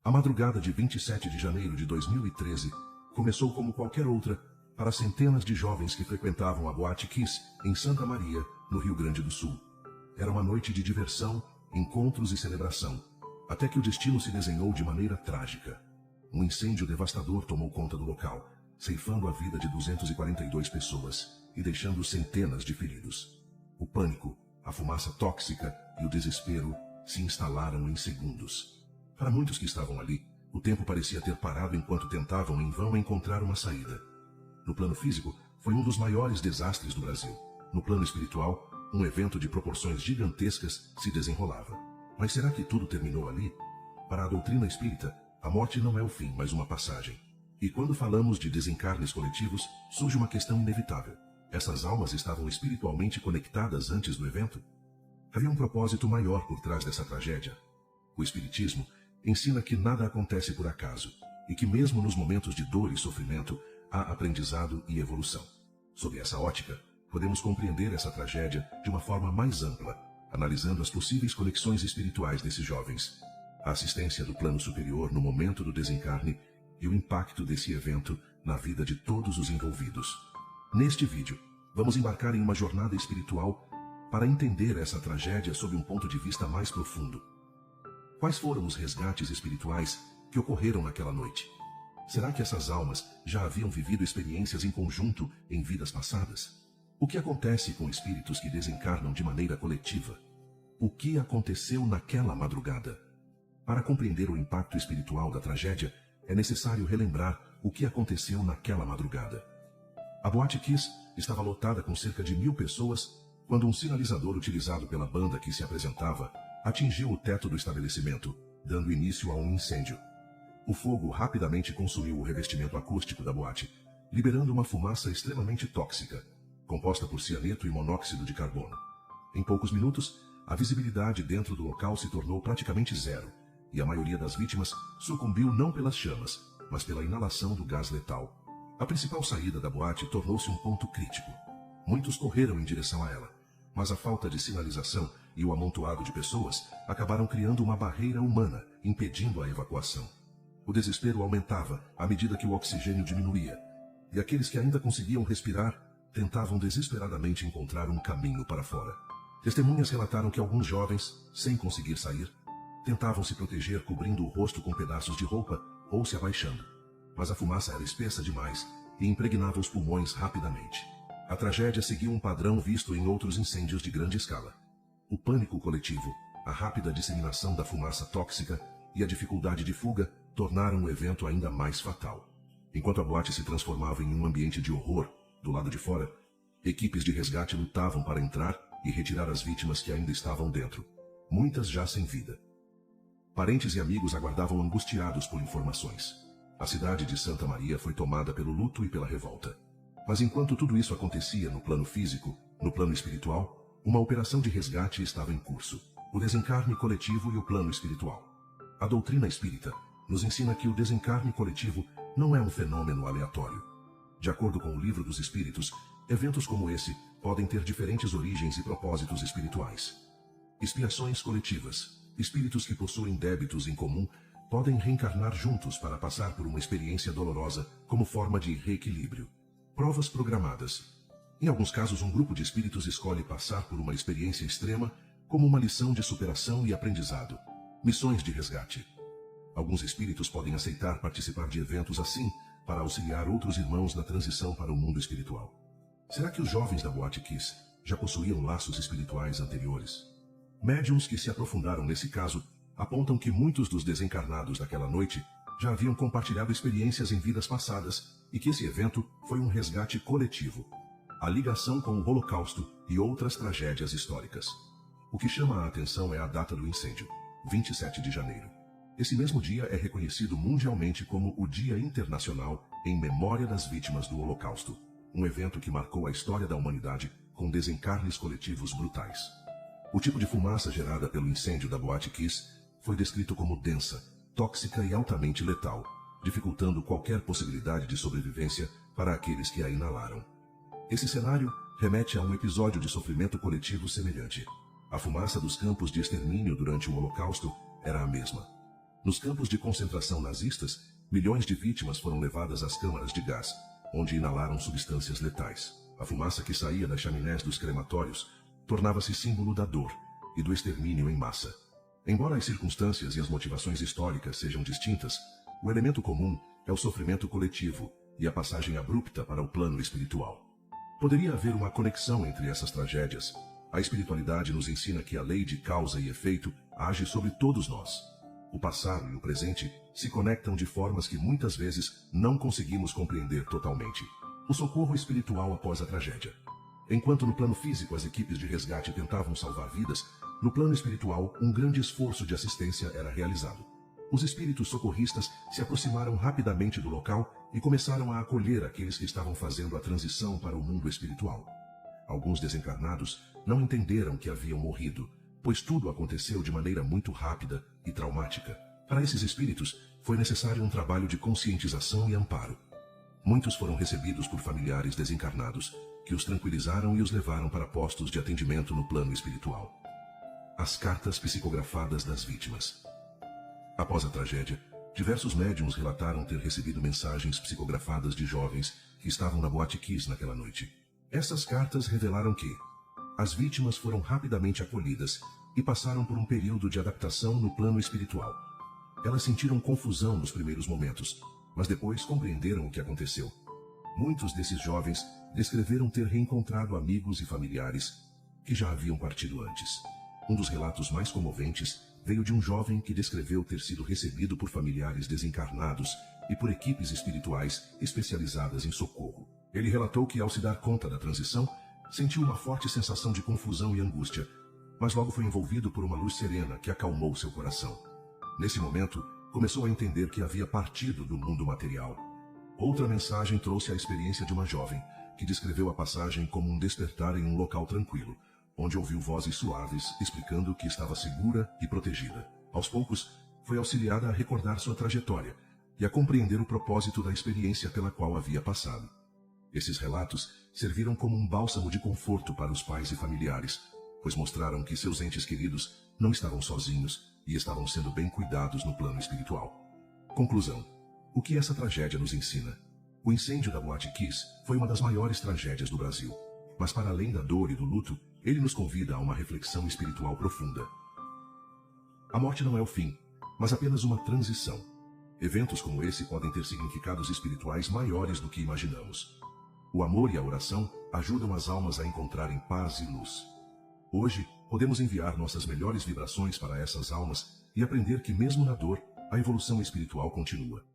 A madrugada de 27 de janeiro de 2013 começou como qualquer outra para centenas de jovens que frequentavam a Boate Kiss em Santa Maria, no Rio Grande do Sul. Era uma noite de diversão, encontros e celebração, até que o destino se desenhou de maneira trágica. Um incêndio devastador tomou conta do local, ceifando a vida de 242 pessoas e deixando centenas de feridos. O pânico, a fumaça tóxica e o desespero se instalaram em segundos. Para muitos que estavam ali, o tempo parecia ter parado enquanto tentavam em vão encontrar uma saída. No plano físico, foi um dos maiores desastres do Brasil. No plano espiritual, um evento de proporções gigantescas se desenrolava. Mas será que tudo terminou ali? Para a doutrina espírita, a morte não é o fim, mas uma passagem. E quando falamos de desencarnes coletivos, surge uma questão inevitável. Essas almas estavam espiritualmente conectadas antes do evento? Havia um propósito maior por trás dessa tragédia. O Espiritismo ensina que nada acontece por acaso e que mesmo nos momentos de dor e sofrimento há aprendizado e evolução. Sob essa ótica, podemos compreender essa tragédia de uma forma mais ampla, analisando as possíveis conexões espirituais desses jovens, a assistência do plano superior no momento do desencarne e o impacto desse evento na vida de todos os envolvidos. Neste vídeo, vamos embarcar em uma jornada espiritual para entender essa tragédia sob um ponto de vista mais profundo. Quais foram os resgates espirituais que ocorreram naquela noite? Será que essas almas já haviam vivido experiências em conjunto em vidas passadas? O que acontece com espíritos que desencarnam de maneira coletiva? O que aconteceu naquela madrugada? Para compreender o impacto espiritual da tragédia, é necessário relembrar o que aconteceu naquela madrugada. A Boate Kiss estava lotada com cerca de 1000 pessoas quando um sinalizador utilizado pela banda que se apresentava atingiu o teto do estabelecimento, dando início a um incêndio. O fogo rapidamente consumiu o revestimento acústico da boate, liberando uma fumaça extremamente tóxica, composta por cianeto e monóxido de carbono. Em poucos minutos, a visibilidade dentro do local se tornou praticamente zero, e a maioria das vítimas sucumbiu não pelas chamas, mas pela inalação do gás letal. A principal saída da boate tornou-se um ponto crítico. Muitos correram em direção a ela, mas a falta de sinalização e o amontoado de pessoas acabaram criando uma barreira humana, impedindo a evacuação. O desespero aumentava à medida que o oxigênio diminuía, e aqueles que ainda conseguiam respirar tentavam desesperadamente encontrar um caminho para fora. Testemunhas relataram que alguns jovens, sem conseguir sair, tentavam se proteger cobrindo o rosto com pedaços de roupa ou se abaixando. Mas a fumaça era espessa demais e impregnava os pulmões rapidamente. A tragédia seguiu um padrão visto em outros incêndios de grande escala. O pânico coletivo, a rápida disseminação da fumaça tóxica e a dificuldade de fuga tornaram o evento ainda mais fatal. Enquanto a boate se transformava em um ambiente de horror, do lado de fora, equipes de resgate lutavam para entrar e retirar as vítimas que ainda estavam dentro, muitas já sem vida. Parentes e amigos aguardavam angustiados por informações. A cidade de Santa Maria foi tomada pelo luto e pela revolta. Mas enquanto tudo isso acontecia no plano físico, no plano espiritual, uma operação de resgate estava em curso: o desencarne coletivo e o plano espiritual. A doutrina espírita nos ensina que o desencarne coletivo não é um fenômeno aleatório. De acordo com o Livro dos Espíritos, eventos como esse podem ter diferentes origens e propósitos espirituais. Expiações coletivas, espíritos que possuem débitos em comum, podem reencarnar juntos para passar por uma experiência dolorosa como forma de reequilíbrio. Provas programadas. Em alguns casos, um grupo de espíritos escolhe passar por uma experiência extrema como uma lição de superação e aprendizado. Missões de resgate. Alguns espíritos podem aceitar participar de eventos assim para auxiliar outros irmãos na transição para o mundo espiritual. Será que os jovens da Boate Kiss já possuíam laços espirituais anteriores? Médiuns que se aprofundaram nesse caso apontam que muitos dos desencarnados daquela noite já haviam compartilhado experiências em vidas passadas e que esse evento foi um resgate coletivo. A ligação com o Holocausto e outras tragédias históricas. O que chama a atenção é a data do incêndio, 27 de janeiro. Esse mesmo dia é reconhecido mundialmente como o Dia Internacional em Memória das Vítimas do Holocausto, um evento que marcou a história da humanidade com desencarnes coletivos brutais. O tipo de fumaça gerada pelo incêndio da Boate Kiss foi descrito como densa, tóxica e altamente letal, dificultando qualquer possibilidade de sobrevivência para aqueles que a inalaram. Esse cenário remete a um episódio de sofrimento coletivo semelhante. A fumaça dos campos de extermínio durante o Holocausto era a mesma. Nos campos de concentração nazistas, milhões de vítimas foram levadas às câmaras de gás, onde inalaram substâncias letais. A fumaça que saía das chaminés dos crematórios tornava-se símbolo da dor e do extermínio em massa. Embora as circunstâncias e as motivações históricas sejam distintas, o elemento comum é o sofrimento coletivo e a passagem abrupta para o plano espiritual. Poderia haver uma conexão entre essas tragédias. A espiritualidade nos ensina que a lei de causa e efeito age sobre todos nós. O passado e o presente se conectam de formas que muitas vezes não conseguimos compreender totalmente. O socorro espiritual após a tragédia. Enquanto no plano físico as equipes de resgate tentavam salvar vidas, no plano espiritual um grande esforço de assistência era realizado. Os espíritos socorristas se aproximaram rapidamente do local e começaram a acolher aqueles que estavam fazendo a transição para o mundo espiritual. Alguns desencarnados não entenderam que haviam morrido, pois tudo aconteceu de maneira muito rápida e traumática. Para esses espíritos, foi necessário um trabalho de conscientização e amparo. Muitos foram recebidos por familiares desencarnados, que os tranquilizaram e os levaram para postos de atendimento no plano espiritual. As cartas psicografadas das vítimas. Após a tragédia, diversos médiuns relataram ter recebido mensagens psicografadas de jovens que estavam na Boate Kiss naquela noite. Essas cartas revelaram que as vítimas foram rapidamente acolhidas e passaram por um período de adaptação no plano espiritual. Elas sentiram confusão nos primeiros momentos, mas depois compreenderam o que aconteceu. Muitos desses jovens descreveram ter reencontrado amigos e familiares que já haviam partido antes. Um dos relatos mais comoventes veio de um jovem que descreveu ter sido recebido por familiares desencarnados e por equipes espirituais especializadas em socorro. Ele relatou que, ao se dar conta da transição, sentiu uma forte sensação de confusão e angústia, mas logo foi envolvido por uma luz serena que acalmou seu coração. Nesse momento, começou a entender que havia partido do mundo material. Outra mensagem trouxe a experiência de uma jovem, que descreveu a passagem como um despertar em um local tranquilo, onde ouviu vozes suaves explicando que estava segura e protegida. Aos poucos, foi auxiliada a recordar sua trajetória e a compreender o propósito da experiência pela qual havia passado. Esses relatos serviram como um bálsamo de conforto para os pais e familiares, pois mostraram que seus entes queridos não estavam sozinhos e estavam sendo bem cuidados no plano espiritual. Conclusão. O que essa tragédia nos ensina? O incêndio da Boate Kiss foi uma das maiores tragédias do Brasil, mas para além da dor e do luto, ele nos convida a uma reflexão espiritual profunda. A morte não é o fim, mas apenas uma transição. Eventos como esse podem ter significados espirituais maiores do que imaginamos. O amor e a oração ajudam as almas a encontrarem paz e luz. Hoje, podemos enviar nossas melhores vibrações para essas almas e aprender que mesmo na dor, a evolução espiritual continua.